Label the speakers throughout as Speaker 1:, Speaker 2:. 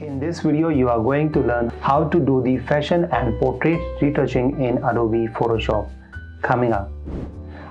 Speaker 1: In this video, you are going to learn how to do the fashion and portrait retouching in Adobe Photoshop. Coming up.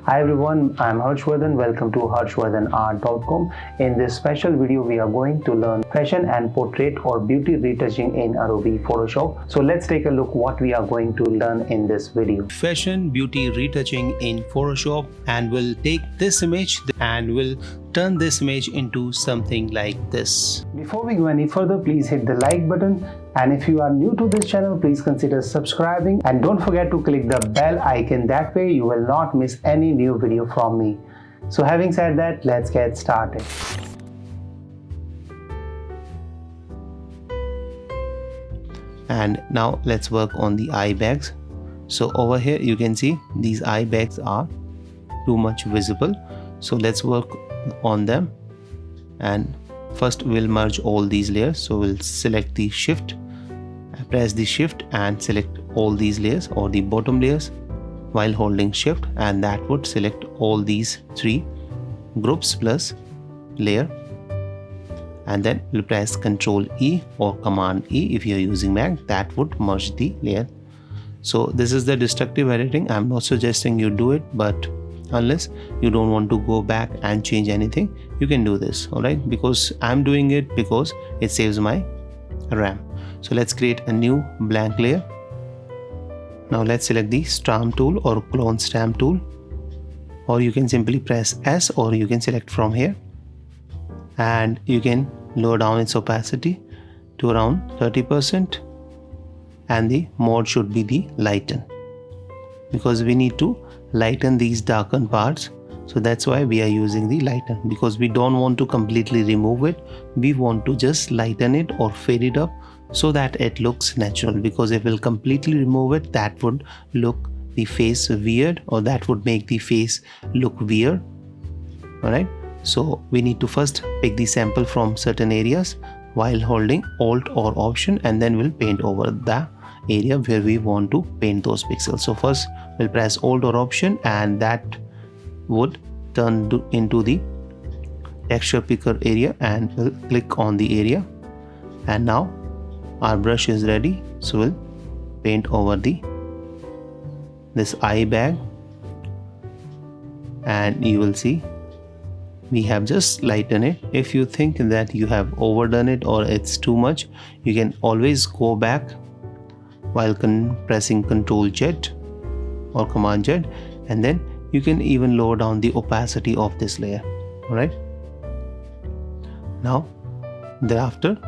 Speaker 1: Hi everyone, I am Harshvardhan. Welcome to harshvardhanart.com. In this special video, we are going to learn fashion and portrait or beauty retouching in Adobe Photoshop. So let's take a look what we are going to learn in this video.
Speaker 2: Fashion beauty retouching in Photoshop, and we'll take this image and we'll turn this image into something like this.
Speaker 1: Before we go any further, please hit the like button, and if you are new to this channel, please consider subscribing and don't forget to click the bell icon. That way you will not miss any new video from me. So having said that, let's get started.
Speaker 2: And now let's work on the eye bags. So over here you can see these eye bags are too much visible, so let's work on them. And first we'll merge all these layers. So we'll select the shift, press the shift and select all these layers or the bottom layers while holding shift, and that would select all these three groups plus layer. And then we'll press Ctrl E or Command E if you're using Mac. That would merge the layer. So this is the destructive editing. I'm not suggesting you do it, but unless you don't want to go back and change anything, you can do this, alright? Because I'm doing it because it saves my RAM. So let's create a new blank layer. Now let's select the stamp tool or clone stamp tool, or you can simply press S, or you can select from here, and you can lower down its opacity to around 30%, and the mode should be the lighten, because we need to lighten these darkened parts. So that's why we are using the lighten, because we don't want to completely remove it. We want to just lighten it or fade it up so that it looks natural, because if we'll completely remove it, that would look the face weird, or that would make the face look weird. Alright, so we need to first pick the sample from certain areas while holding Alt or Option, and then we'll paint over the area where we want to paint those pixels. So first we'll press Alt or Option, and that would turn into the texture picker area, and we'll click on the area, and now our brush is ready. So we'll paint over this eye bag, and you will see we have just lightened it. If you think that you have overdone it or it's too much, you can always go back while pressing Ctrl Z or Command Z, and then you can even lower down the opacity of this layer. Alright, now thereafter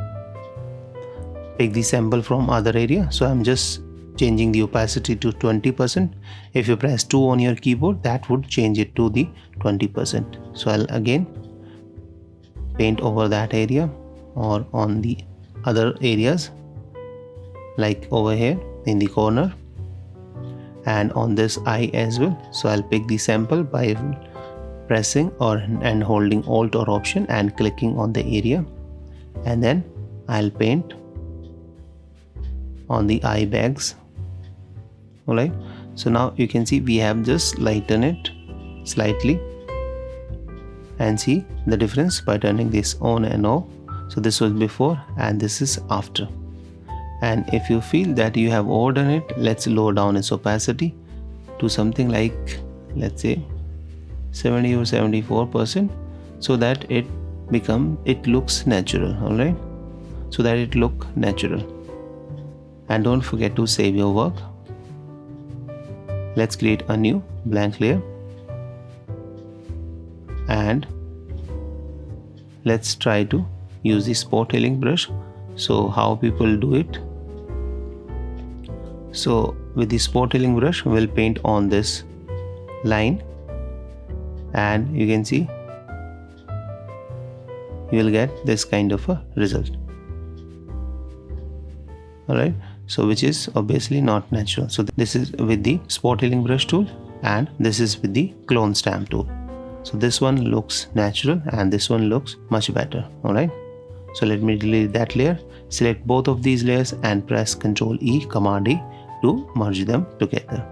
Speaker 2: take the sample from other area. So I'm just changing the opacity to 20%. If you press 2 on your keyboard, that would change it to the 20%. So I'll again paint over that area or on the other areas, like over here in the corner and on this eye as well. So I'll pick the sample by pressing and holding Alt or Option and clicking on the area, and then I'll paint on the eye bags. Alright, so now you can see we have just lightened it slightly, and see the difference by turning this on and off. So this was before and this is after. And if you feel that you have overdone it, let's lower down its opacity to something like, let's say 70 or 74%, so that it looks natural. Alright, so that it look natural. And don't forget to save your work. Let's create a new blank layer, and let's try to use the spot healing brush. So how people do it? So with the spot healing brush, we'll paint on this line, and you can see you will get this kind of a result. Alright, so which is obviously not natural. So this is with the spot healing brush tool, and this is with the clone stamp tool. So this one looks natural and this one looks much better. Alright, so let me delete that layer, select both of these layers and press Ctrl E, Command E to merge them together.